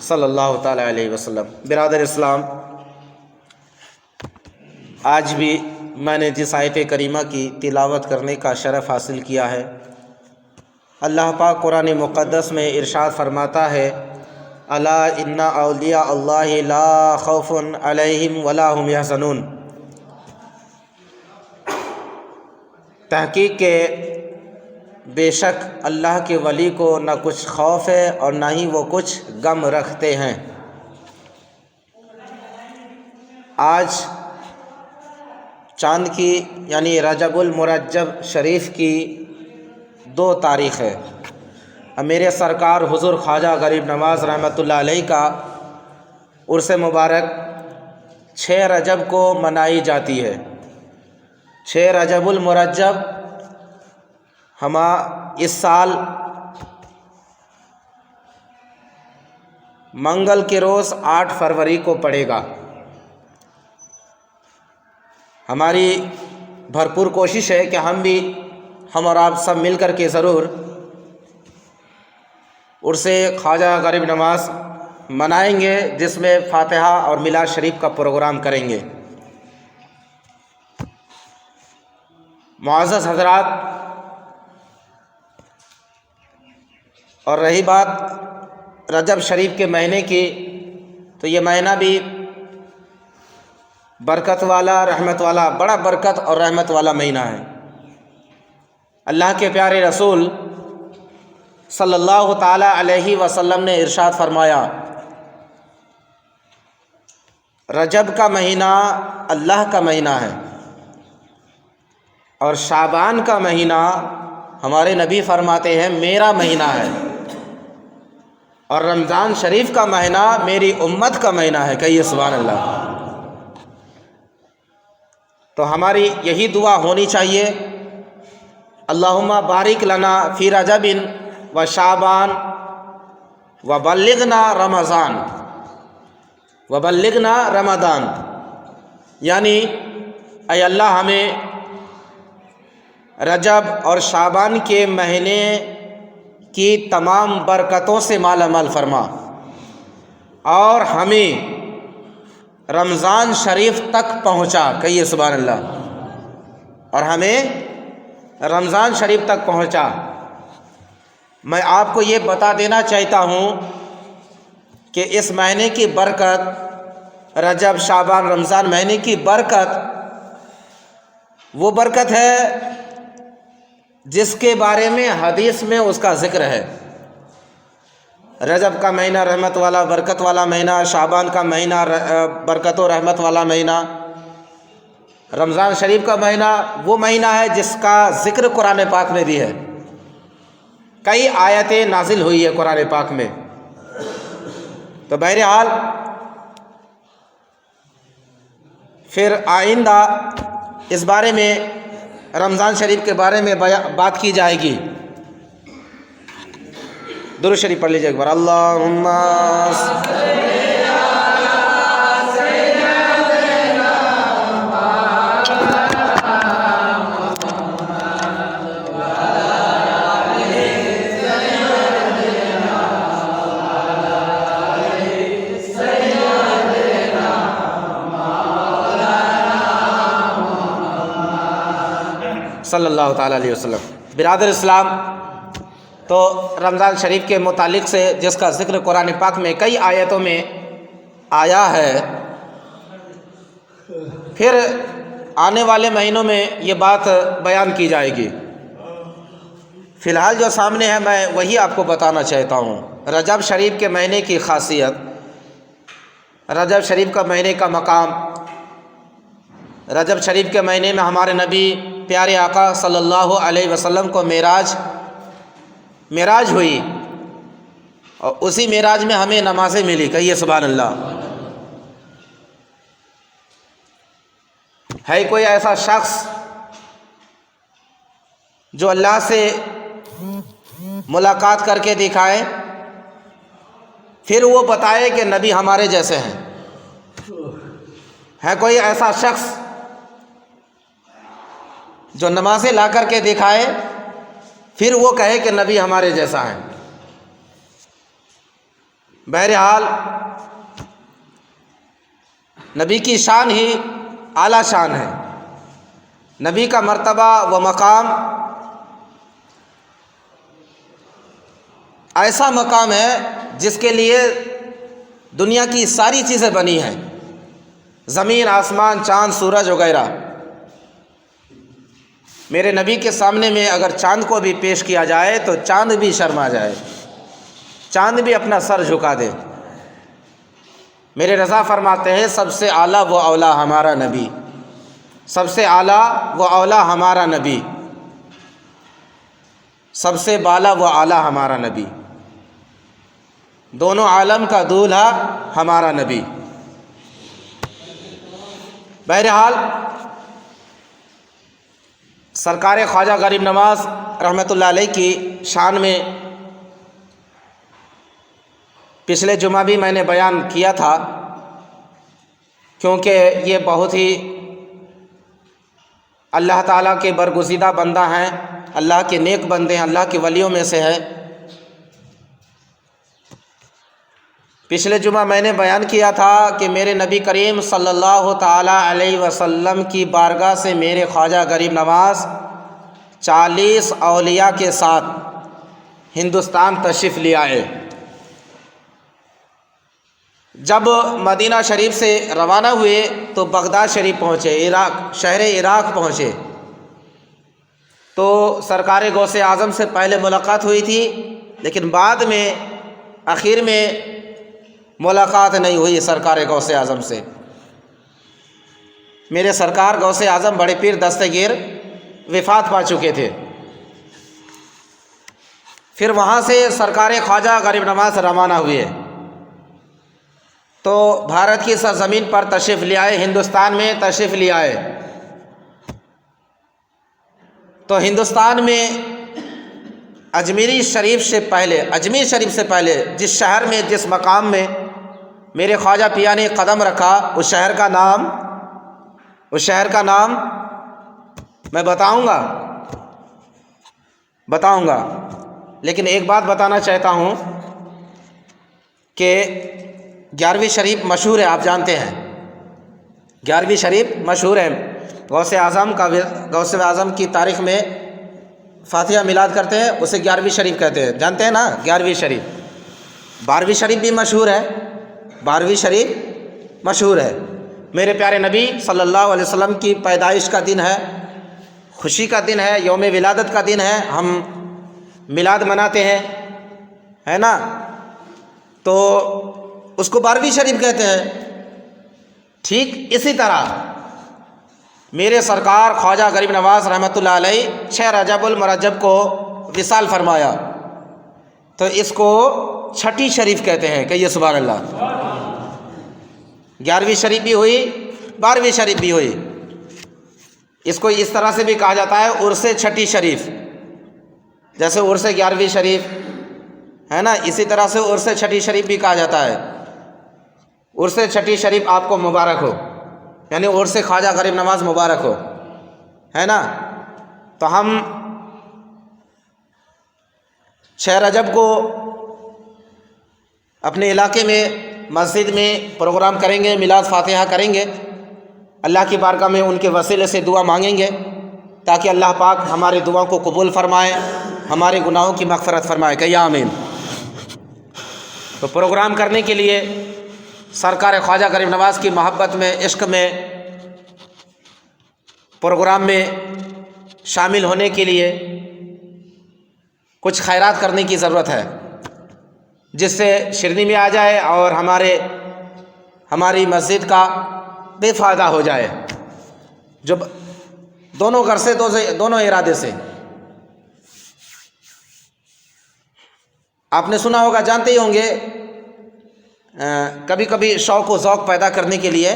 صلی اللہ تعالیٰ علیہ وسلم۔ برادر اسلام، آج بھی میں نے جس آیت کریمہ کی تلاوت کرنے کا شرف حاصل کیا ہے، اللہ پاک قرآن مقدس میں ارشاد فرماتا ہے، الا ان اولیاء اللہ لا خوف علیہم ولا هم یحزنون۔ تحقیق کہ بے شک اللہ کے ولی کو نہ کچھ خوف ہے اور نہ ہی وہ کچھ غم رکھتے ہیں۔ آج چاند کی یعنی رجب المرجب شریف کی 2 تاریخ ہے۔ میرے سرکار حضور خواجہ غریب نواز رحمۃ اللہ علیہ کا عرس مبارک 6 رجب کو منائی جاتی ہے۔ 6 رجب المرجب اس سال منگل کے روز 8 فروری کو پڑے گا۔ ہماری بھرپور کوشش ہے کہ ہم اور آپ سب مل کر کے ضرور عرس خواجہ غریب نواز منائیں گے، جس میں فاتحہ اور میلاد شریف کا پروگرام کریں گے۔ معزز حضرات، اور رہی بات رجب شریف کے مہینے کی، تو یہ مہینہ بھی برکت والا، رحمت والا، بڑا برکت اور رحمت والا مہینہ ہے۔ اللہ کے پیارے رسول صلی اللہ تعالی علیہ وسلم نے ارشاد فرمایا، رجب کا مہینہ اللہ کا مہینہ ہے، اور شعبان کا مہینہ ہمارے نبی فرماتے ہیں میرا مہینہ ہے، اور رمضان شریف کا مہینہ میری امت کا مہینہ ہے۔ کہیے سبحان اللہ۔ تو ہماری یہی دعا ہونی چاہیے، اللہم بارک لنا فی رجب و شعبان و بلغنا رمضان، یعنی اے اللہ ہمیں رجب اور شعبان کے مہینے کی تمام برکتوں سے مالا مال فرما، اور ہمیں رمضان شریف تک پہنچا۔ کہیے سبحان اللہ۔ اور ہمیں رمضان شریف تک پہنچا۔ میں آپ کو یہ بتا دینا چاہتا ہوں کہ اس مہینے کی برکت، رجب شعبان رمضان مہینے کی برکت، وہ برکت ہے جس کے بارے میں حدیث میں اس کا ذکر ہے۔ رجب کا مہینہ رحمت والا، برکت والا مہینہ، شعبان کا مہینہ برکت و رحمت والا مہینہ، رمضان شریف کا مہینہ وہ مہینہ ہے جس کا ذکر قرآن پاک میں بھی ہے۔ کئی آیتیں نازل ہوئی ہے قرآن پاک میں۔ تو بہرحال پھر آئندہ اس بارے میں، رمضان شریف کے بارے میں بات کی جائے گی۔ درود شریف پڑھ لیجیے ایک بار، اللہم صلی اللہ تعالیٰ علیہ وسلم۔ برادر اسلام، تو رمضان شریف کے متعلق سے جس کا ذکر قرآن پاک میں کئی آیتوں میں آیا ہے، پھر آنے والے مہینوں میں یہ بات بیان کی جائے گی۔ فی الحال جو سامنے ہے میں وہی آپ کو بتانا چاہتا ہوں۔ رجب شریف کے مہینے کی خاصیت، رجب شریف کا مہینے کا مقام۔ رجب شریف کے مہینے میں ہمارے نبی پیارے آقا صلی اللہ علیہ وسلم کو معراج ہوئی، اور اسی معراج میں ہمیں نمازیں ملی۔ کہیے سبحان اللہ۔ ہے کوئی ایسا شخص جو اللہ سے ملاقات کر کے دکھائے، پھر وہ بتائے کہ نبی ہمارے جیسے ہیں؟ ہے کوئی ایسا شخص جو نمازیں لا کر کے دکھائے، پھر وہ کہے کہ نبی ہمارے جیسا ہے؟ بہرحال نبی کی شان ہی اعلیٰ شان ہے. نبی کا مرتبہ و مقام ایسا مقام ہے جس کے لیے دنیا کی ساری چیزیں بنی ہیں، زمین، آسمان، چاند، سورج وغیرہ. میرے نبی کے سامنے میں اگر چاند کو بھی پیش کیا جائے تو چاند بھی شرما جائے، چاند بھی اپنا سر جھکا دے. میرے رضا فرماتے ہیں سب سے اعلیٰ و اولیٰ ہمارا نبی، سب سے اعلیٰ و اولیٰ ہمارا نبی، سب سے بالا و اعلیٰ ہمارا نبی، دونوں عالم کا دولہا ہمارا نبی. بہرحال سرکار خواجہ غریب نواز رحمۃ اللہ علیہ کی شان میں پچھلے جمعہ بھی میں نے بیان کیا تھا، کیونکہ یہ بہت ہی اللہ تعالیٰ کے برگزیدہ بندہ ہیں، اللہ کے نیک بندے ہیں، اللہ کے ولیوں میں سے ہے. پچھلے جمعہ میں نے بیان کیا تھا کہ میرے نبی کریم صلی اللہ تعالیٰ علیہ وسلم کی بارگاہ سے میرے خواجہ غریب نواز 40 اولیاء کے ساتھ ہندوستان تشریف لے آئے. جب مدینہ شریف سے روانہ ہوئے تو بغداد شریف پہنچے، شہر عراق پہنچے. تو سرکار غوث اعظم سے پہلے ملاقات ہوئی تھی، لیکن بعد میں آخر میں ملاقات نہیں ہوئی سرکار غوث اعظم سے. میرے سرکار غوث اعظم بڑے پیر دستگیر وفات پا چکے تھے. پھر وہاں سے سرکار خواجہ غریب نواز روانہ ہوئے تو بھارت کی سرزمین پر تشریف لے آئے، ہندوستان میں تشریف لے آئے. تو ہندوستان میں اجمیر شریف سے پہلے جس شہر میں، جس مقام میں میرے خواجہ پیا نے قدم رکھا، اس شہر کا نام میں بتاؤں گا. لیکن ایک بات بتانا چاہتا ہوں کہ 11ویں شریف مشہور ہے، آپ جانتے ہیں 11ویں شریف مشہور ہے. غوث اعظم کی تاریخ میں فاتحہ میلاد کرتے ہیں، اسے 11ویں شریف کہتے ہیں، جانتے ہیں نا 11ویں شریف. 12ویں شریف بھی مشہور ہے، 12ویں شریف مشہور ہے. میرے پیارے نبی صلی اللہ علیہ وسلم کی پیدائش کا دن ہے، خوشی کا دن ہے، یوم ولادت کا دن ہے، ہم میلاد مناتے ہیں، ہے نا. تو اس کو 12ویں شریف کہتے ہیں. ٹھیک اسی طرح میرے سرکار خواجہ غریب نواز رحمۃ اللہ علیہ 6 رجب المرجب کو وصال فرمایا، تو اس کو چھٹی شریف کہتے ہیں. کہیے سبحان اللہ. 11ویں شریف بھی ہوئی، 12ویں شریف بھی ہوئی. اس کو اس طرح سے بھی کہا جاتا ہے عرس چھٹی شریف، جیسے عرس 11ویں شریف ہے نا، اسی طرح سے عرس چھٹی شریف بھی کہا جاتا ہے. عرس چھٹی شریف آپ کو مبارک ہو، یعنی عرس خواجہ غریب نواز مبارک ہو، ہے نا. تو ہم 6 رجب کو اپنے علاقے میں مسجد میں پروگرام کریں گے، میلاد فاتحہ کریں گے، اللہ کی بارگاہ میں ان کے وسیلے سے دعا مانگیں گے تاکہ اللہ پاک ہماری دعاؤں کو قبول فرمائے، ہمارے گناہوں کی مغفرت فرمائے. کہ یا آمین. تو پروگرام کرنے کے لیے سرکار خواجہ غریب نواز کی محبت میں، عشق میں، پروگرام میں شامل ہونے کے لیے کچھ خیرات کرنے کی ضرورت ہے، جس سے شرنی میں آ جائے اور ہماری مسجد کا بے فائدہ ہو جائے، جو دونوں گھر سے، دونوں ارادے سے. آپ نے سنا ہوگا، جانتے ہی ہوں گے، کبھی کبھی شوق و ذوق پیدا کرنے کے لیے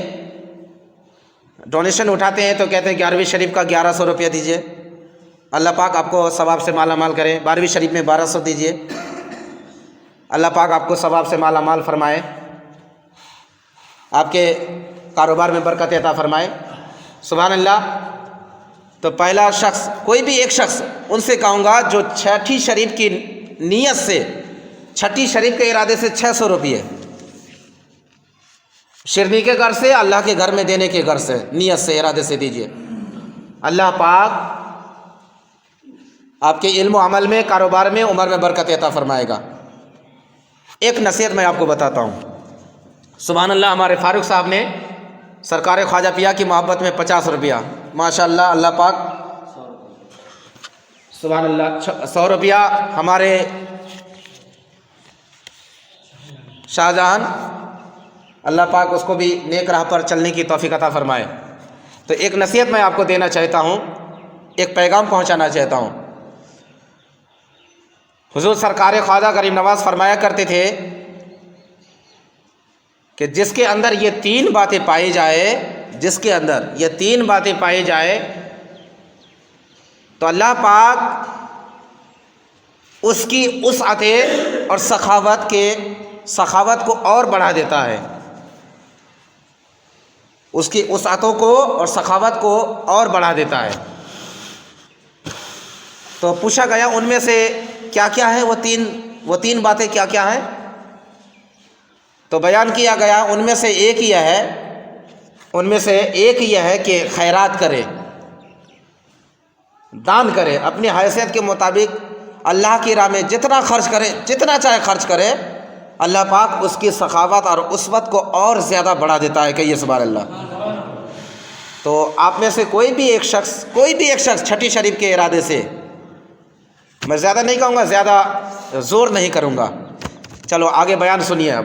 ڈونیشن اٹھاتے ہیں تو کہتے ہیں 11ویں شریف کا 1100 روپیہ دیجیے، اللہ پاک آپ کو ثواب سے مالا مال کرے. 12ویں شریف میں 1200 دیجیے، اللہ پاک آپ کو ثواب سے مالا مال فرمائے، آپ کے کاروبار میں برکت عطا فرمائے. سبحان اللہ. تو پہلا شخص، کوئی بھی ایک شخص، ان سے کہوں گا جو چھٹی شریف کی نیت سے چھٹی شریف کے ارادے سے 600 روپیے شیرنی کے گھر سے اللہ کے گھر میں دینے کے گھر سے نیت سے ارادے سے دیجیے. اللہ پاک آپ کے علم و عمل میں، کاروبار میں، عمر میں برکت عطا فرمائے گا. ایک نصیحت میں آپ کو بتاتا ہوں. سبحان اللہ، ہمارے فاروق صاحب نے سرکار خواجہ پیا کی محبت میں 50 روپیہ، ماشاء اللہ، اللہ پاک سبحان اللہ، 100 روپیہ ہمارے شاہجہاں، اللہ پاک اس کو بھی نیک راہ پر چلنے کی توفیق عطا فرمائے. تو ایک نصیحت میں آپ کو دینا چاہتا ہوں، ایک پیغام پہنچانا چاہتا ہوں. حضور سرکار خواجہ غریب نواز فرمایا کرتے تھے کہ جس کے اندر یہ 3 باتیں پائی جائے، جس کے اندر یہ 3 باتیں پائی جائے تو اللہ پاک اس کی وسعت اور سخاوت کو اور بڑھا دیتا ہے، اس کی وسعتوں کو اور سخاوت کو اور بڑھا دیتا ہے. تو پوچھا گیا ان میں سے کیا کیا ہے وہ تین باتیں کیا کیا ہیں؟ تو بیان کیا گیا ان میں سے ایک یہ ہے کہ خیرات کرے، دان کرے، اپنی حیثیت کے مطابق اللہ کی راہ میں جتنا خرچ کرے، جتنا چاہے خرچ کرے، اللہ پاک اس کی سخاوت اور اسوت کو اور زیادہ بڑھا دیتا ہے. کہیے سبحان اللہ. تو آپ میں سے کوئی بھی ایک شخص چھٹی شریف کے ارادے سے، میں زیادہ نہیں کہوں گا، زیادہ زور نہیں کروں گا، چلو آگے بیان سنیے. اب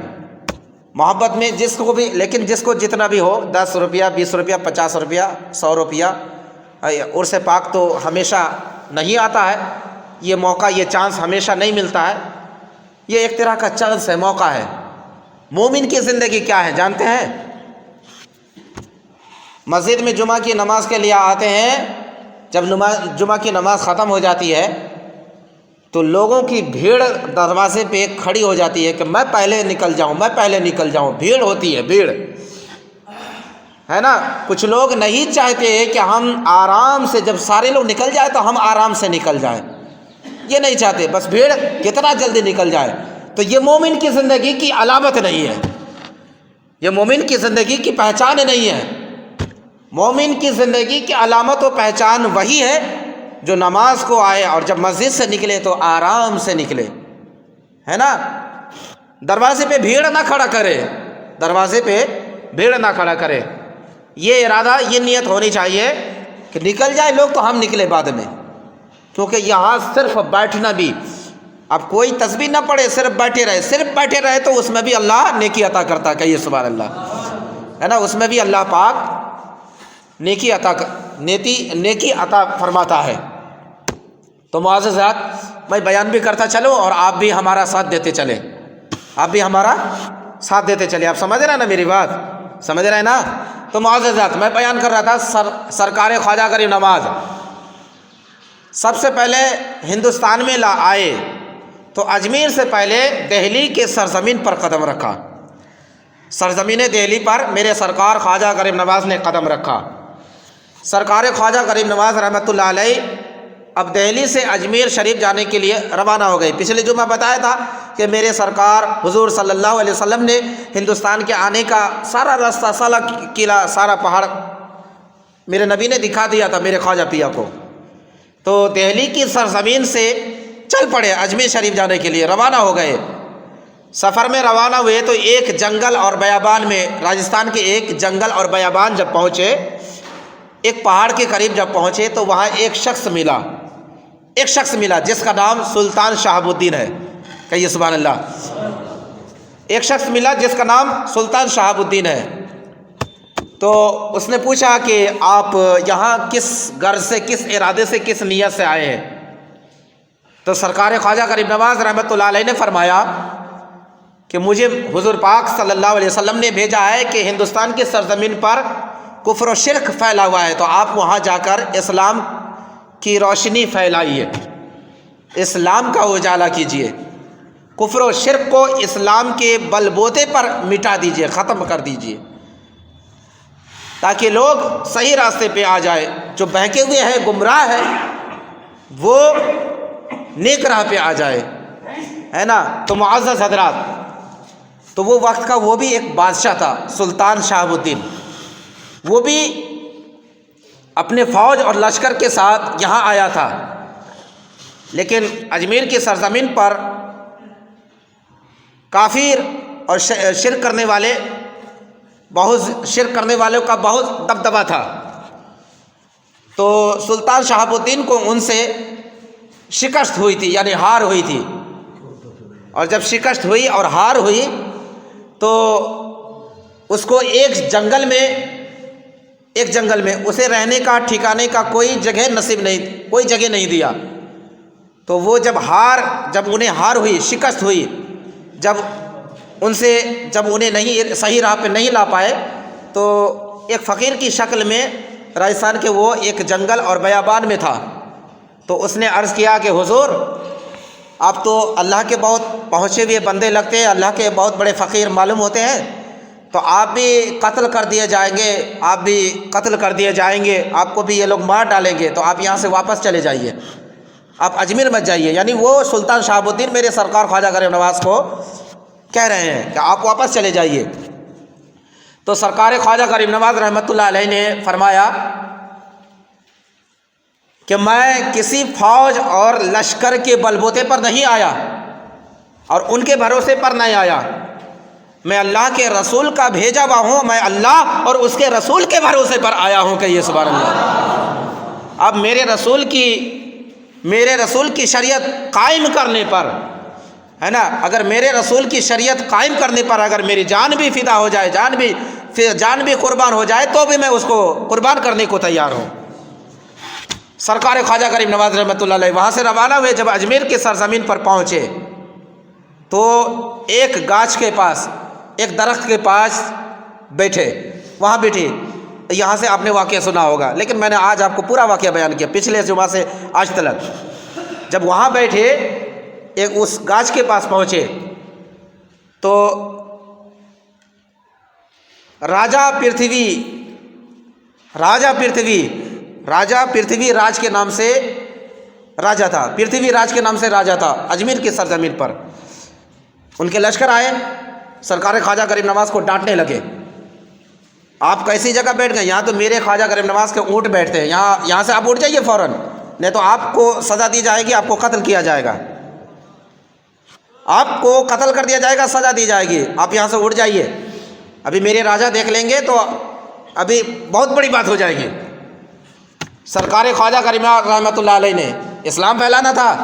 محبت میں جس کو بھی، لیکن جس کو جتنا بھی ہو، 10 روپیہ، 20 روپیہ، 50 روپیہ، 100 روپیہ، عرس پاک تو ہمیشہ نہیں آتا ہے، یہ موقع، یہ چانس ہمیشہ نہیں ملتا ہے. یہ ایک طرح کا چانس ہے، موقع ہے. مومن کی زندگی کیا ہے جانتے ہیں؟ مسجد میں جمعہ کی نماز کے لیے آتے ہیں، جب جمعہ کی نماز ختم ہو جاتی ہے تو لوگوں کی بھیڑ دروازے پہ کھڑی ہو جاتی ہے کہ میں پہلے نکل جاؤں. بھیڑ ہوتی ہے، بھیڑ ہے نا. کچھ لوگ نہیں چاہتے کہ ہم آرام سے، جب سارے لوگ نکل جائے تو ہم آرام سے نکل جائیں، یہ نہیں چاہتے، بس بھیڑ کتنا جلدی نکل جائے. تو یہ مومن کی زندگی کی علامت نہیں ہے، یہ مومن کی زندگی کی پہچان نہیں ہے. مومن کی زندگی کی علامت و پہچان وہی ہے جو نماز کو آئے اور جب مسجد سے نکلے تو آرام سے نکلے، ہے نا. دروازے پہ بھیڑ نہ کھڑا کرے، دروازے پہ بھیڑ نہ کھڑا کرے. یہ ارادہ، یہ نیت ہونی چاہیے کہ نکل جائے لوگ تو ہم نکلے بعد میں. کیونکہ یہاں صرف بیٹھنا بھی، اب کوئی تسبیح نہ پڑھے، صرف بیٹھے رہے تو اس میں بھی اللہ نیکی عطا کرتا. کہیے سبحان اللہ، ہے نا. اس میں بھی اللہ پاک نیکی عطا فرماتا ہے. تو معزز حضرات، میں بیان بھی کرتا چلوں اور آپ بھی ہمارا ساتھ دیتے چلیں، آپ سمجھ رہے ہیں نا میری بات، سمجھ رہے ہیں نا. تو معزز حضرات، میں بیان کر رہا تھا سرکار خواجہ غریب نواز سب سے پہلے ہندوستان میں آئے تو اجمیر سے پہلے دہلی کے سرزمین پر قدم رکھا. سرزمین دہلی پر میرے سرکار خواجہ غریب نواز نے قدم رکھا. سرکار خواجہ غریب نواز رحمۃ اللہ علیہ اب دہلی سے اجمیر شریف جانے کے لیے روانہ ہو گئے. پچھلے جمعہ بتایا تھا کہ میرے سرکار حضور صلی اللہ علیہ وسلم نے ہندوستان کے آنے کا سارا راستہ، سارا قلعہ، سارا پہاڑ میرے نبی نے دکھا دیا تھا میرے خواجہ پیا کو. تو دہلی کی سرزمین سے چل پڑے، اجمیر شریف جانے کے لیے روانہ ہو گئے. سفر میں روانہ ہوئے تو ایک جنگل اور بیابان میں، راجستھان کے ایک جنگل اور بیابان جب پہنچے، ایک پہاڑ کے قریب جب پہنچے تو وہاں ایک شخص ملا جس کا نام سلطان شہاب الدین ہے. کہیے سبحان اللہ. ایک شخص ملا جس کا نام سلطان شہاب الدین ہے. تو اس نے پوچھا کہ آپ یہاں کس غرض سے، کس ارادے سے، کس نیت سے آئے ہیں؟ تو سرکار خواجہ غریب نواز رحمۃ اللہ علیہ نے فرمایا کہ مجھے حضور پاک صلی اللہ علیہ وسلم نے بھیجا ہے کہ ہندوستان کی سرزمین پر کفر و شرک پھیلا ہوا ہے، تو آپ وہاں جا کر اسلام کی روشنی پھیلائیے، اسلام کا اجالا کیجیے، کفر و شرک کو اسلام کے بل بوتے پر مٹا دیجیے، ختم کر دیجیے، تاکہ لوگ صحیح راستے پہ آ جائے. جو بہکے ہوئے ہیں، گمراہ ہے، وہ نیک راہ پہ آ جائے. ہے نا، تو معزز حضرات، تو وہ وقت کا وہ بھی ایک بادشاہ تھا سلطان شہاب الدین، وہ بھی اپنے فوج اور لشکر کے ساتھ یہاں آیا تھا، لیکن اجمیر کی سرزمین پر کافر اور شرک کرنے والے، بہت شرک کرنے والوں کا بہت دبدبہ تھا، تو سلطان شہاب الدین کو ان سے شکست ہوئی تھی، یعنی ہار ہوئی تھی، اور جب شکست ہوئی اور ہار ہوئی تو اس کو ایک جنگل میں اسے رہنے کا ٹھکانے کا کوئی جگہ نصیب نہیں، کوئی جگہ نہیں دیا، تو وہ جب انہیں ہار ہوئی، شکست ہوئی، جب انہیں نہیں صحیح راہ پہ نہیں لا پائے، تو ایک فقیر کی شکل میں راجستھان کے وہ ایک جنگل اور بیابان میں تھا، تو اس نے عرض کیا کہ حضور آپ تو اللہ کے بہت پہنچے ہوئے بندے لگتے ہیں، اللہ کے بہت بڑے فقیر معلوم ہوتے ہیں، تو آپ بھی قتل کر دیے جائیں گے، آپ کو بھی یہ لوگ مار ڈالیں گے، تو آپ یہاں سے واپس چلے جائیے، آپ اجمیر مت جائیے۔ یعنی وہ سلطان شہاب الدین میرے سرکار خواجہ غریب نواز کو کہہ رہے ہیں کہ آپ واپس چلے جائیے۔ تو سرکار خواجہ غریب نواز رحمۃ اللہ علیہ نے فرمایا کہ میں کسی فوج اور لشکر کے بلبوتے پر نہیں آیا اور ان کے بھروسے پر نہیں آیا، میں اللہ کے رسول کا بھیجا ہوا ہوں، میں اللہ اور اس کے رسول کے بھروسے پر آیا ہوں، کہیے سبحان اللہ۔ اب میرے رسول کی شریعت قائم کرنے پر، ہے نا، اگر میرے رسول کی شریعت قائم کرنے پر اگر میری جان بھی فدا ہو جائے، جان بھی قربان ہو جائے، تو بھی میں اس کو قربان کرنے کو تیار ہوں۔ سرکار خواجہ غریب نواز رحمۃ اللہ علیہ وہاں سے روانہ ہوئے، جب اجمیر کی سرزمین پر پہنچے تو ایک گاچھ کے پاس، ایک درخت کے پاس بیٹھے، یہاں سے آپ نے واقعہ سنا ہوگا، لیکن میں نے آج آپ کو پورا واقعہ بیان کیا پچھلے جمعہ سے آج تک۔ جب وہاں بیٹھے، ایک اس گاچھ کے پاس پہنچے تو راجا پرتھوی راج کے نام سے راجا تھا، پرتھوی راج کے نام سے راجا تھا اجمیر کی سرزمین پر۔ ان کے لشکر آئے، سرکار خواجہ غریب نواز کو ڈانٹنے لگے، آپ کیسی جگہ بیٹھ گئے، یہاں تو میرے خواجہ غریب نواز کے اونٹ بیٹھتے ہیں، یہاں سے آپ اٹھ جائیے فوراً، نہیں تو آپ کو سزا دی جائے گی، آپ کو قتل کیا جائے گا، آپ کو قتل کر دیا جائے گا، سزا دی جائے گی، آپ یہاں سے اٹھ جائیے، ابھی میرے راجا دیکھ لیں گے تو ابھی بہت بڑی بات ہو جائے گی۔ سرکار خواجہ غریب نواز رحمۃ اللہ علیہ نے اسلام پھیلانا تھا،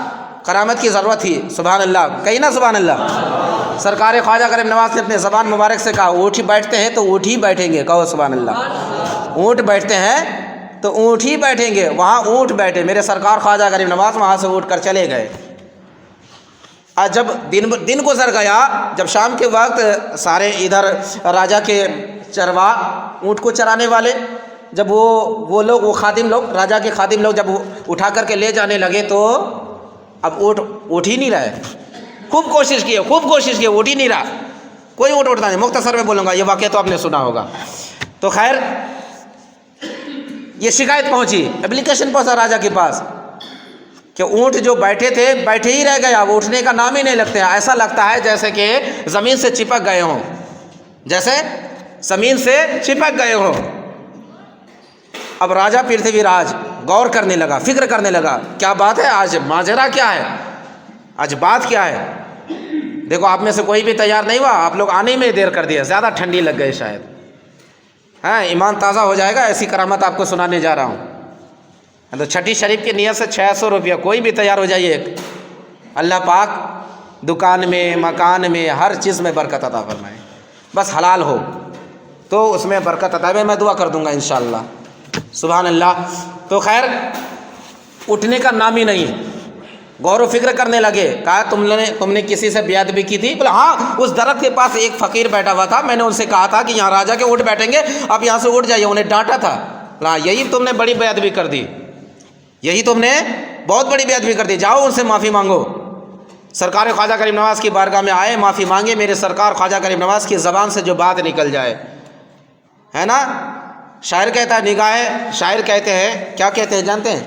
کرامت کی ضرورت تھی، سبحان اللہ، کہیں نا سبحان اللہ۔ سرکار خواجہ غریب نواز نے اپنے زبان مبارک سے کہا، اونٹ ہی بیٹھتے ہیں تو اونٹ ہی بیٹھیں گے، کہو سبحان اللہ، اونٹ بیٹھتے ہیں تو اونٹ ہی بیٹھیں گے، وہاں اونٹ بیٹھے، میرے سرکار خواجہ غریب نواز وہاں سے اٹھ کر چلے گئے۔ آج جب دن گزر گیا، جب شام کے وقت سارے ادھر راجا کے چروا، اونٹ کو چرانے والے، جب وہ لوگ، وہ خادم لوگ، راجا کے خادم لوگ جب اٹھا کر کے لے جانے لگے تو اب اونٹ اٹھ ہی نہیں رہے، خوب کوشش کی، اٹھ ہی نہیں رہا، کوئی اونٹ اٹھتا نہیں۔ مختصر میں بولوں گا، یہ واقعہ تو آپ نے سنا ہوگا۔ تو خیر، یہ شکایت پہنچی، اپلیکیشن پہنچا راجا کے پاس کہ اونٹ جو بیٹھے تھے بیٹھے ہی رہ گیا، وہ اٹھنے کا نام ہی نہیں لگتے ہیں، ایسا لگتا ہے جیسے کہ زمین سے چپک گئے ہوں، اب راجا پرتھوی راج غور کرنے لگا، فکر کرنے لگا، کیا بات ہے، آج ماجرا کیا ہے، آج بات کیا ہے۔ دیکھو آپ میں سے کوئی بھی تیار نہیں ہوا، آپ لوگ آنے میں دیر کر دیا، زیادہ ٹھنڈی لگ گئی شاید، ہاں، ایمان تازہ ہو جائے گا، ایسی کرامت آپ کو سنانے جا رہا ہوں۔ تو چھٹی شریف کی نیت سے 600 روپیہ، کوئی بھی تیار ہو جائیے، اللہ پاک دکان میں، مکان میں، ہر چیز میں برکت عطا فرمائے، بس حلال ہو تو اس میں برکت عطا ہے، میں دعا کر دوں گا انشاءاللہ، سبحان اللہ۔ تو خیر، اٹھنے کا نام ہی نہیں، غور و فکر کرنے لگے، کہا تم نے کسی سے بیعت بھی کی تھی؟ بولا ہاں، اس درخت کے پاس ایک فقیر بیٹھا ہوا تھا، میں نے ان سے کہا تھا کہ یہاں راجا کے اونٹ بیٹھیں گے، آپ یہاں سے اٹھ جائیے، انہیں ڈانٹا تھا، ہاں یہی تم نے بڑی بیعت بھی کر دی، یہی تم نے بہت بڑی بیعت بھی کر دی، جاؤ ان سے معافی مانگو۔ سرکار خواجہ غریب نواز کی بارگاہ میں آئے، معافی مانگے، میرے سرکار خواجہ غریب نواز کی زبان سے جو بات نکل جائے، ہے نا، شاعر کہتا ہے، نگاہ شاعر کہتے ہیں، کیا کہتے ہیں جانتے ہیں؟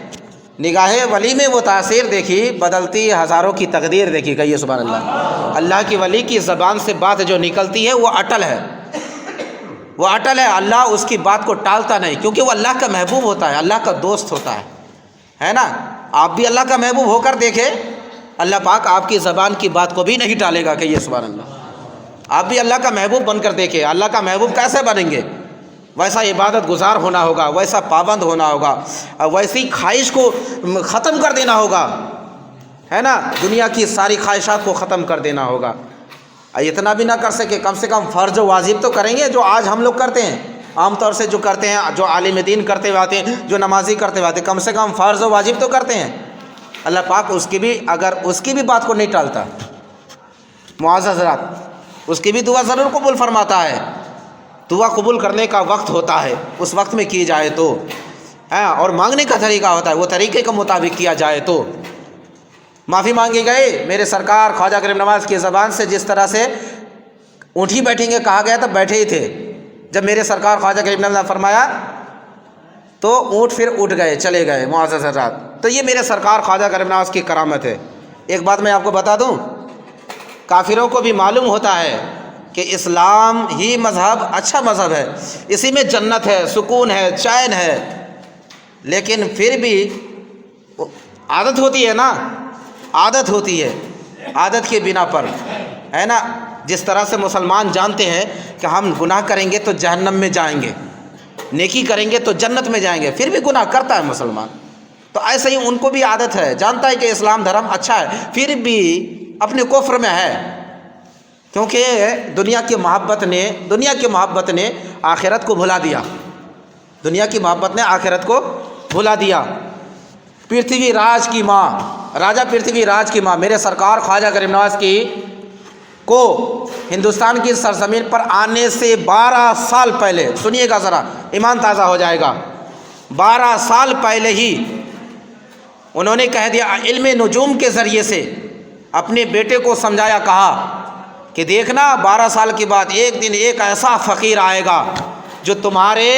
نگاہ ولی میں وہ تاثیر دیکھی، بدلتی ہزاروں کی تقدیر دیکھی. کہیے سبحان اللہ. اللہ کی ولی کی زبان سے بات جو نکلتی ہے وہ اٹل ہے، وہ اٹل ہے. اللہ اس کی بات کو ٹالتا نہیں، کیونکہ وہ اللہ کا محبوب ہوتا ہے، اللہ کا دوست ہوتا ہے نا. آپ بھی اللہ کا محبوب ہو کر دیکھیں، اللہ پاک آپ کی زبان کی بات کو بھی نہیں ٹالے گا. کہیے سبحان اللہ. آپ بھی اللہ کا محبوب بن کر دیکھیں. اللہ کا محبوب کیسے بنیں گے؟ ویسا عبادت گزار ہونا ہوگا، ویسا پابند ہونا ہوگا، ویسی خواہش کو ختم کر دینا ہوگا، ہے نا. دنیا کی ساری خواہشات کو ختم کر دینا ہوگا. اتنا بھی نہ کر سکے، کم سے کم فرض و واجب تو کریں گے جو آج ہم لوگ کرتے ہیں، عام طور سے جو کرتے ہیں، جو عالم دین کرتے ہوئے آتے ہیں، جو نمازی کرتے ہوئے آتے ہیں، کم سے کم فرض و واجب تو کرتے ہیں. اللہ پاک اس کی بھی، اگر اس کی بھی بات کو نہیں ٹالتا، معزز حضرات، اس کی بھی دعا ضرور قبول فرماتا ہے. دعا قبول کرنے کا وقت ہوتا ہے، اس وقت میں کی جائے تو، اور مانگنے کا طریقہ ہوتا ہے، وہ طریقے کے مطابق کیا جائے تو. معافی مانگی گئی میرے سرکار خواجہ غریب نواز کی زبان سے، جس طرح سے اونٹھی بیٹھیں گے کہا گیا تھا، بیٹھے ہی تھے. جب میرے سرکار خواجہ غریب نواز نے فرمایا تو اونٹ پھر اٹھ گئے، چلے گئے. معزز حضرات، تو یہ میرے سرکار خواجہ غریب نواز کی کرامت ہے. ایک بات میں آپ کو بتا دوں، کافروں کو بھی معلوم ہوتا ہے کہ اسلام ہی مذہب اچھا مذہب ہے، اسی میں جنت ہے، سکون ہے، چین ہے، لیکن پھر بھی عادت ہوتی ہے نا، عادت ہوتی ہے، عادت کے بنا پر، ہے نا. جس طرح سے مسلمان جانتے ہیں کہ ہم گناہ کریں گے تو جہنم میں جائیں گے، نیکی کریں گے تو جنت میں جائیں گے، پھر بھی گناہ کرتا ہے مسلمان. تو ایسے ہی ان کو بھی عادت ہے، جانتا ہے کہ اسلام دھرم اچھا ہے، پھر بھی اپنے کفر میں ہے، کیونکہ دنیا کی محبت نے آخرت کو بھلا دیا. دنیا کی محبت نے آخرت کو بھلا دیا. پرتھوی راج کی ماں، راجہ پرتھوی راج کی ماں میرے سرکار خواجہ غریب نواز کی کو ہندوستان کی سرزمین پر آنے سے 12 سال پہلے، سنیے گا ذرا، ایمان تازہ ہو جائے گا، 12 سال پہلے ہی انہوں نے کہہ دیا، علم نجوم کے ذریعے سے اپنے بیٹے کو سمجھایا، کہا کہ دیکھنا 12 سال کے بعد ایک دن ایک ایسا فقیر آئے گا جو تمہارے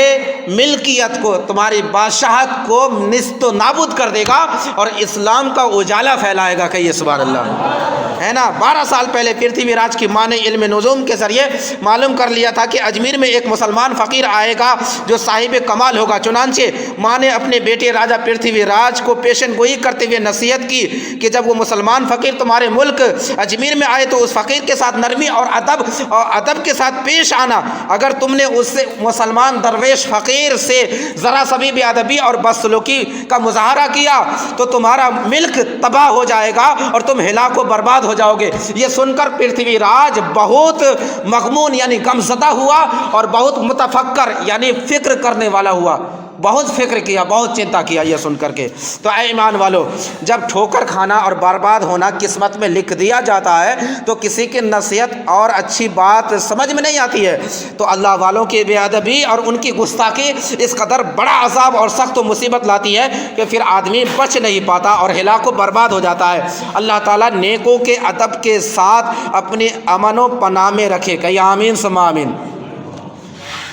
ملکیت کو، تمہاری بادشاہت کو نیست و نابود کر دے گا اور اسلام کا اجالا پھیلائے گا. کہیے سبحان اللہ، ہے نا. 12 سال پہلے پرتھوی راج کی ماں نے علم نجوم کے ذریعے معلوم کر لیا تھا کہ اجمیر میں ایک مسلمان فقیر آئے گا جو صاحب کمال ہوگا. چنانچہ ماں نے اپنے بیٹے راجہ پرتھوی راج کو پیشن گوئی کرتے ہوئے نصیحت کی کہ جب وہ مسلمان فقیر تمہارے ملک اجمیر میں آئے تو اس فقیر کے ساتھ نرمی اور ادب کے ساتھ پیش آنا. اگر تم نے اس سے مسلمان درویش فقیر سے ذرا سا بھی ادبی اور بدسلوکی کا مظاہرہ کیا تو تمہارا ملک تباہ ہو جائے گا اور تم ہلاک و برباد ہو جاؤ گے. یہ سن کر پرتھوی راج بہت مغمون یعنی غمزدہ ہوا اور بہت متفکر یعنی فکر کرنے والا ہوا، بہت فکر کیا، بہت چنتا کیا یہ سن کر کے. تو اے ایمان والو، جب ٹھوکر کھانا اور برباد ہونا قسمت میں لکھ دیا جاتا ہے تو کسی کی نصیحت اور اچھی بات سمجھ میں نہیں آتی ہے. تو اللہ والوں کی بے ادبی اور ان کی گستاخی اس قدر بڑا عذاب اور سخت و مصیبت لاتی ہے کہ پھر آدمی بچ نہیں پاتا اور ہلاک و برباد ہو جاتا ہے. اللہ تعالیٰ نیکوں کے ادب کے ساتھ اپنے امن و پناہ میں رکھے. کہ آمین ثم آمین.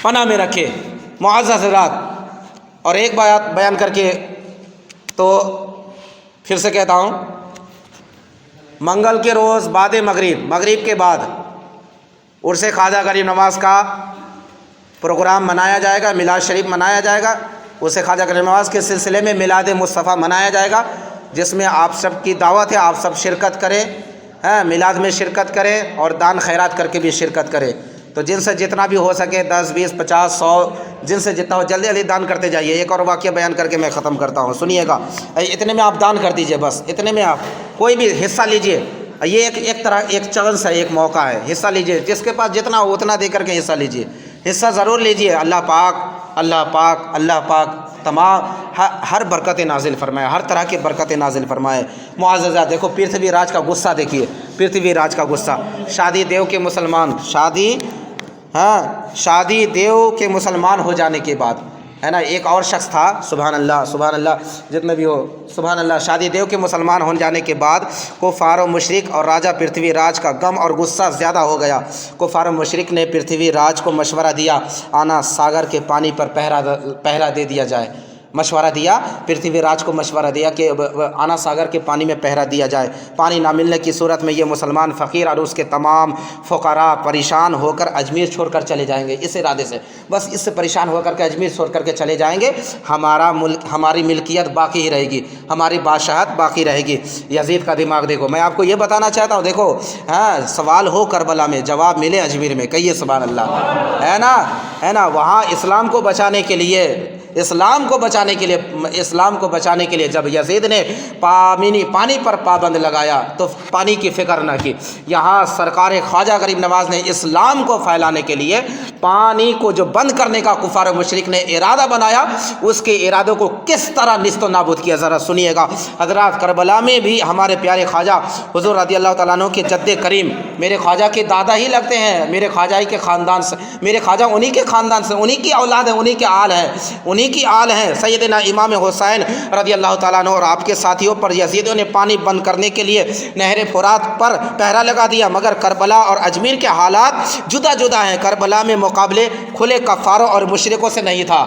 پناہ میں رکھے. معزز حضرات، اور ایک بات بیان کر کے تو پھر سے کہتا ہوں، منگل کے روز بعد مغرب کے بعد عرس خواجہ غریب نواز کا پروگرام منایا جائے گا، میلاد شریف منایا جائے گا. عرس خواجہ غریب نواز کے سلسلے میں میلاد مصطفیٰ منایا جائے گا، جس میں آپ سب کی دعوت ہے، آپ سب شرکت کریں، میلاد میں شرکت کریں اور دان خیرات کر کے بھی شرکت کریں. تو جن سے جتنا بھی ہو سکے 10 20 50 100 جن سے جتنا ہو جلدی جلدی دان کرتے جائیے. ایک اور واقعہ بیان کر کے میں ختم کرتا ہوں، سنیے گا. اتنے میں آپ دان کر دیجئے، بس اتنے میں آپ کوئی بھی حصہ لیجئے. یہ ایک طرح ایک چانس ہے، ایک موقع ہے، حصہ لیجئے. جس کے پاس جتنا ہو اتنا دے کر کے حصہ لیجئے، حصہ ضرور لیجئے. اللہ پاک تمام ہر برکت نازل فرمائے، ہر طرح کی برکت نازل فرمائے. معززہ دیکھو پرتھوی راج کا غصہ، دیکھیے پرتھوی راج کا غصہ. شادی دیو کے مسلمان ہو جانے کے بعد، ہے نا، ایک اور شخص تھا، سبحان اللہ جتنے بھی ہو سبحان اللہ، شادی دیو کے مسلمان ہو جانے کے بعد کفار و مشرک اور راجہ پرتھوی راج کا غم اور غصہ زیادہ ہو گیا. کفار و مشرک نے پرتھوی راج کو مشورہ دیا، آنا ساگر کے پانی پر پہرا دے دیا جائے. مشورہ دیا، پرتھوی راج کو مشورہ دیا کہ آنا ساگر کے پانی میں پہرا دیا جائے۔ پانی نہ ملنے کی صورت میں یہ مسلمان فقیر اور اس کے تمام فقراء پریشان ہو کر اجمیر چھوڑ کر چلے جائیں گے، اس ارادے سے، بس اس سے پریشان ہو کر کے اجمیر چھوڑ کر کے چلے جائیں گے، ہمارا ملک، ہماری ملکیت باقی ہی رہے گی، ہماری بادشاہت باقی رہے گی۔ یزید کا دماغ دیکھو، میں آپ کو یہ بتانا چاہتا ہوں، دیکھو ہاں سوال ہو کربلا میں، جواب ملے اجمیر میں، کہیے سبحان اللہ، ہے نا وہاں اسلام کو بچانے کے لیے، اسلام کو بچانے کے لیے جب یزید نے پانی پر پابند لگایا تو پانی کی فکر نہ کی۔ یہاں سرکار خواجہ غریب نواز نے اسلام کو پھیلانے کے لیے پانی کو جو بند کرنے کا کفار و مشرک نے ارادہ بنایا، اس کے ارادوں کو کس طرح نیست و نابود کیا، ذرا سنیے گا حضرات۔ کربلا میں بھی ہمارے پیارے خواجہ حضور رضی اللہ تعالیٰ عنہ کے جد کریم، میرے خواجہ کے دادا ہی لگتے ہیں، میرے خواجہ ہی کے خاندان سے، میرے خواجہ انہی کے خاندان سے، انہی کی اولاد ہے، انہی کی آل ہیں، سیدنا امام حسین رضی اللہ تعالیٰ عنہ اور آپ کے ساتھیوں پر یزیدوں نے پانی بند کرنے کے لیے نہر فرات پر پہرا لگا دیا، مگر کربلا اور اجمیر کے حالات جدا جدا ہیں۔ کربلا میں مقابلے کھلے کفاروں اور مشرکوں سے نہیں تھا،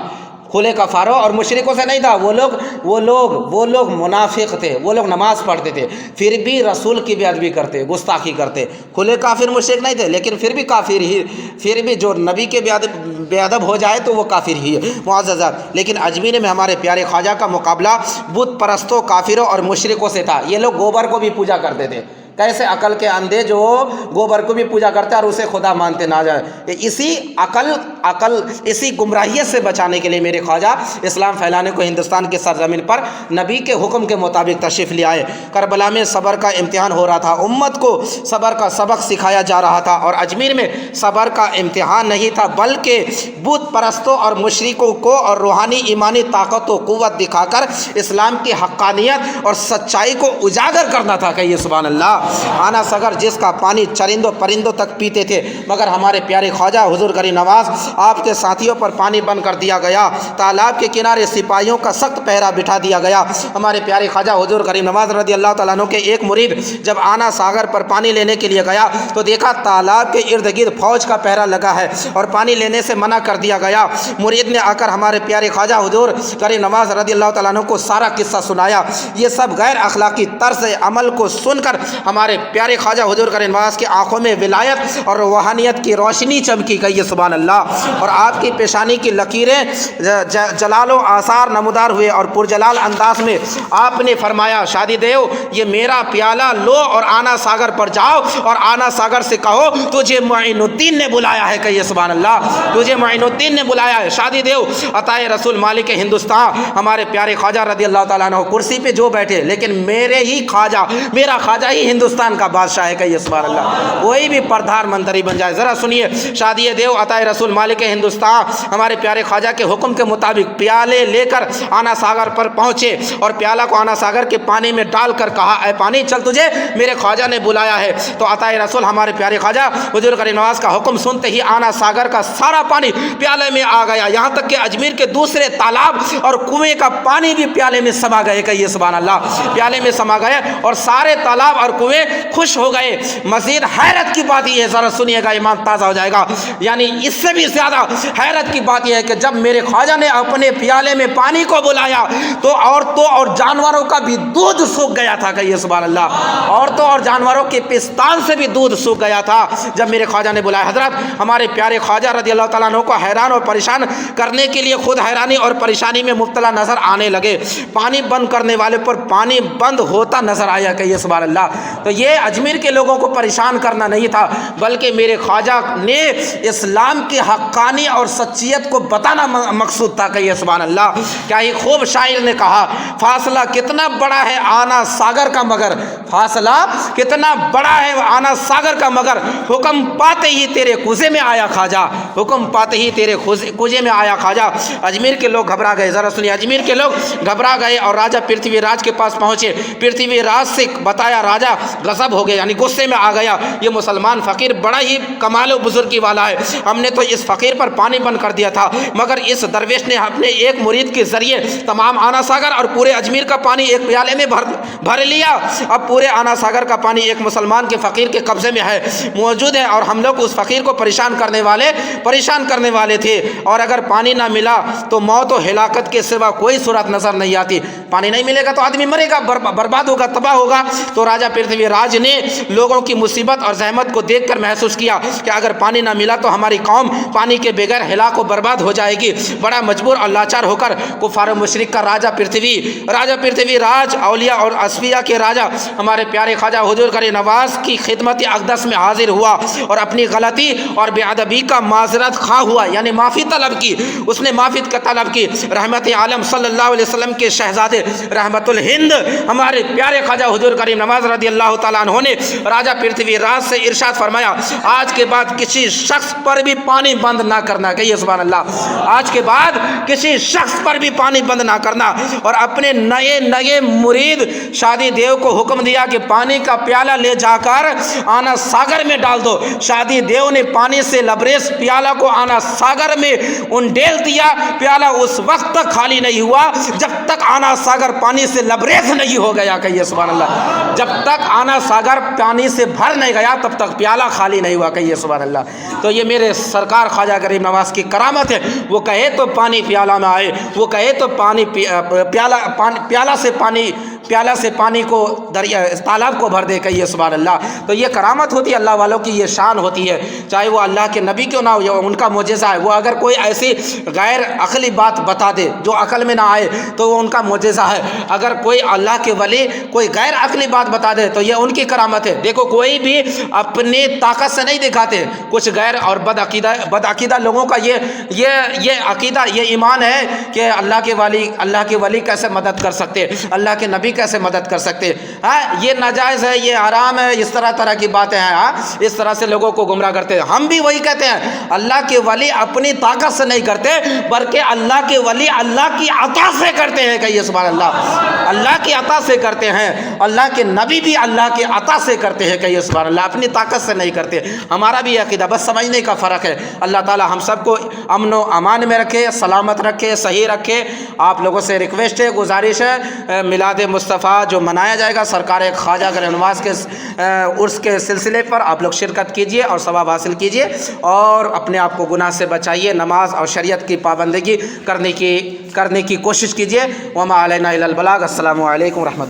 وہ لوگ منافق تھے، وہ لوگ نماز پڑھتے تھے، پھر بھی رسول کی بے ادبی کرتے، گستاخی کرتے، کھلے کافر مشرک نہیں تھے، لیکن پھر بھی کافر ہی، پھر بھی جو نبی کے بے ادب ہو جائے تو وہ کافر ہی ہے معززات۔ لیکن اجمیر میں ہمارے پیارے خواجہ کا مقابلہ بت پرستوں، کافروں اور مشرکوں سے تھا۔ یہ لوگ گوبر کو بھی پوجا کرتے تھے، کیسے عقل کے اندھے جو گوبر کو بھی پوجا کرتے اور اسے خدا مانتے نہ جائے۔ اسی گمراہیت سے بچانے کے لیے میرے خواجہ اسلام پھیلانے کو ہندوستان کے سرزمین پر نبی کے حکم کے مطابق تشریف لے آئے۔ کربلا میں صبر کا امتحان ہو رہا تھا، امت کو صبر کا سبق سکھایا جا رہا تھا، اور اجمیر میں صبر کا امتحان نہیں تھا بلکہ بت پرستوں اور مشرکوں کو اور روحانی ایمانی طاقت و قوت دکھا کر اسلام کی حقانیت اور سچائی کو اجاگر کرنا تھا، کہیے سبحان اللہ۔ آنا ساگر جس کا پانی چرندوں پرندوں تک پیتے تھے، مگر ہمارے پیارے خواجہ حضور غریب نواز آپ کے ساتھیوں پر پانی بند کر دیا گیا، تالاب کے کنارے سپاہیوں کا سخت پہرا بٹھا دیا گیا۔ ہمارے پیارے خواجہ حضور غریب نواز رضی اللہ تعالیٰ عنہ کے ایک مرید جب آنا ساگر پر پانی لینے کے لیے گیا تو دیکھا تالاب کے ارد گرد فوج کا پہرا لگا ہے اور پانی لینے سے منع کر دیا گیا۔ مرید نے آ کر ہمارے پیارے خواجہ حضور غریب نواز رضی اللہ تعالیٰ عنہ کو سارا قصہ سنایا۔ یہ سب غیر اخلاقی طرز عمل کو سن کر ہمارے پیارے خواجہ حضور غریب نواز کی آنکھوں میں ولایت اور روحانیت کی روشنی چمکی، کہیے سبحان اللہ، اور آپ کی پیشانی کی لکیریں جلال و آثار نمودار ہوئے، اور پرجلال انداز میں آپ نے فرمایا، شادی دیو یہ میرا پیالہ لو اور آنا ساگر پر جاؤ اور آنا ساگر سے کہو تجھے معین الدین نے بلایا ہے، کہیے سبحان اللہ، تجھے معین الدین نے بلایا ہے۔ شادی دیو عطائے رسول مالک ہندوستان ہمارے پیارے خواجہ رضی اللہ تعالیٰ عنہ کرسی پہ جو بیٹھے، لیکن میرا خواجہ ہی ہندوستان کا بادشاہ ہے، کہیے سبحان اللہ، وہی بھی پردھان منتری بن جائے۔ ذرا سنیے، شادی دیو عطائے رسول مالک ہندوستان ہمارے پیارے خواجہ کے حکم کے مطابق پیالے لے کر آنا ساگر پر پہنچے اور پیالہ کو آنا ساگر کے پانی میں ڈال کر کہا، اے پانی چل تجھے میرے خواجہ نے بلایا ہے۔ تو عطائے رسول ہمارے پیارے خواجہ حضور غریب نواز کا حکم سنتے ہی آنا ساگر کا سارا پانی پیالے میں آ گیا، یہاں تک کہ اجمیر کے دوسرے تالاب اور کنویں کا پانی بھی پیالے میں سما گئے، کہیے سبحان اللہ، پیالے میں سما گئے اور سارے تالاب اور کنویں خوش ہو گئے۔ مزید حیرت کی بات یہ ہے، ذرا سنیے گا، ایمان تازہ ہو جائے گا، یعنی اس سے بھی زیادہ حیرت کی بات یہ ہے کہ جب میرے خواجہ نے اپنے پیالے میں پانی کو بلایا تو عورتوں اور جانوروں کا بھی دودھ سوکھ گیا تھا، کہیے سبحان اللہ، عورتوں اور جانوروں کے پستان سے بھی دودھ سوکھ گیا تھا جب میرے خواجہ نے بلایا۔ حضرات ہمارے پیارے خواجہ رضی اللہ تعالیٰ عنہ کو حیران اور پریشان کرنے کے لیے خود حیرانی اور پریشانی میں مبتلا نظر آنے لگے، پانی بند کرنے والے پر پانی بند ہوتا نظر آیا، کہیے سبحان اللہ۔ تو یہ اجمیر کے لوگوں کو پریشان کرنا نہیں تھا بلکہ میرے خواجہ نے اسلام کی حقانی اور سچیت کو بتانا مقصود تھا، کہیے سبحان اللہ۔ کیا ہی خوب شاعر نے کہا، فاصلہ کتنا بڑا ہے آنا ساگر کا مگر، فاصلہ کتنا بڑا ہے آنا ساگر کا مگر، حکم پاتے ہی تیرے کوزے میں آیا خواجہ، حکم پاتے ہی تیرے کوزے میں آیا خواجہ۔ اجمیر کے لوگ گھبرا گئے، ذرا سنیے، اجمیر کے لوگ گھبرا گئے اور راجہ پرتھوی راج کے پاس پہنچے۔ پرتھوی راج سے بتایا، راجہ غضب ہو گیا یعنی غصے میں آ گیا، یہ مسلمان فقیر بڑا ہی کمال و بزرگی والا ہے، ہم نے تو اس فقیر پر پانی بند کر دیا تھا، مگر اس درویش نے اپنے ایک مرید کے ذریعے تمام آنا ساگر اور پورے اجمیر کا پانی ایک پیالے میں بھر لیا۔ اب پورے آنا ساگر کا پانی ایک مسلمان کے فقیر کے قبضے میں ہے، موجود ہے، اور ہم لوگ اس فقیر کو پریشان کرنے والے تھے، اور اگر پانی نہ ملا تو موت و ہلاکت کے سوا کوئی صورت نظر نہیں آتی۔ پانی نہیں ملے گا تو آدمی مرے گا، برباد ہوگا، تباہ ہوگا۔ تو راجہ پرتھوی راج نے لوگوں کی مصیبت اور زحمت کو دیکھ کر محسوس کیا کہ اگر پانی نہ ملا تو ہماری قوم پانی کے بغیر ہلاک و برباد ہو جائے گی۔ بڑا مجبور اور لاچار ہو کر کفار و مشرک کا راجہ پرتھوی راج، اولیاء اور اصفیاء کے راجہ ہمارے پیارے خواجہ حضور کریم نواز کی خدمت اقدس میں حاضر ہوا اور اپنی غلطی اور بے ادبی کا معذرت خواہ ہوا، یعنی معافی طلب کی، اس نے معافی کا طلب کی۔ رحمت عالم صلی اللہ علیہ وسلم کے شہزادے رحمت الہند ہمارے پیارے خواجہ حضور کریم نواز رضی اللہ تعالیٰ عنہ نے راجہ پرتھوی راج سے ارشاد فرمایا، آج کے بعد کسی شخص پر بھی پانی بند نہ کرنا، کہیے سبحان اللہ، آج کے بعد کسی شخص پر بھی پانی بند نہ کرنا۔ اور اپنے نئے مرید شادی دیو کو حکم دیا کہ پانی کا پیالہ لے جا کر آنا ساگر میں ڈال دو۔ شادی دیو نے پانی سے لبریز پیالہ کو آنا ساگر میں انڈیل دیا۔ پیالہ اس وقت تک خالی نہیں ہوا جب تک آنا ساگر پانی سے لبریز نہیں ہو گیا، کہیے سبحان اللہ، جب تک آنا ساگر پانی سے بھر نہیں گیا تب تک پیالہ خالی نہیں ہوا، کہیے سبحان اللہ۔ تو یہ میرے سرکار خواجہ غریب نواز کی کرامت ہے، وہ کہے تو پانی پیالہ میں آئے، وہ کہے تو پانی پیالہ سے پانی کو دریا تالاب کو بھر دے، کہیے سبحان اللہ۔ تو یہ کرامت ہوتی ہے، اللہ والوں کی یہ شان ہوتی ہے، چاہے وہ اللہ کے نبی کیوں نہ ہو، یہ ان کا معجزہ ہے۔ وہ اگر کوئی ایسی غیر عقلی بات بتا دے جو عقل میں نہ آئے تو وہ ان کا معجزہ ہے، اگر کوئی اللہ کے ولی کوئی غیر عقلی بات بتا دے تو یہ ان کی کرامت ہے۔ دیکھو کوئی بھی اپنی طاقت سے نہیں دکھاتے، کچھ غیر اور بد عقیدہ لوگوں کا یہ عقیدہ، یہ ایمان ہے کہ اللہ کے ولی کیسے مدد کر سکتے، اللہ کے نبی کیسے مدد کر سکتے، یہ ناجائز ہے، یہ حرام ہے، اس طرح کی باتیں ہیں، اس طرح سے لوگوں کو گمراہ کرتے ہیں۔ ہم بھی وہی کہتے ہیں، اللہ کے ولی اپنی طاقت سے نہیں کرتے بلکہ اللہ کے ولی اللہ کی عطا سے کرتے ہیں، کہیے سبحان اللہ، اللہ کی عطا سے کرتے ہیں۔ اللہ کے نبی بھی اللہ کی عطا سے کرتے ہیں، کہیے سبحان اللہ، اپنی طاقت سے نہیں کرتے۔ ہمارا بھی عقیدہ، بس سمجھنے کا فرق ہے۔ اللہ تعالی ہم سب کو امن و امان میں رکھے، سلامت رکھے، صحیح رکھے۔ آپ لوگوں سے ریکویسٹ ہے، گزارش ہے، میلاد مصطفیٰ جو منایا جائے گا سرکار خواجہ غریب نواز کے عرس کے سلسلے پر، آپ لوگ شرکت کیجئے اور ثواب حاصل کیجئے، اور اپنے آپ کو گناہ سے بچائیے، نماز اور شریعت کی پابندگی کرنے کی کوشش کیجئے۔ وما علینا الا البلاغ۔ السلام علیکم ورحمۃ اللہ۔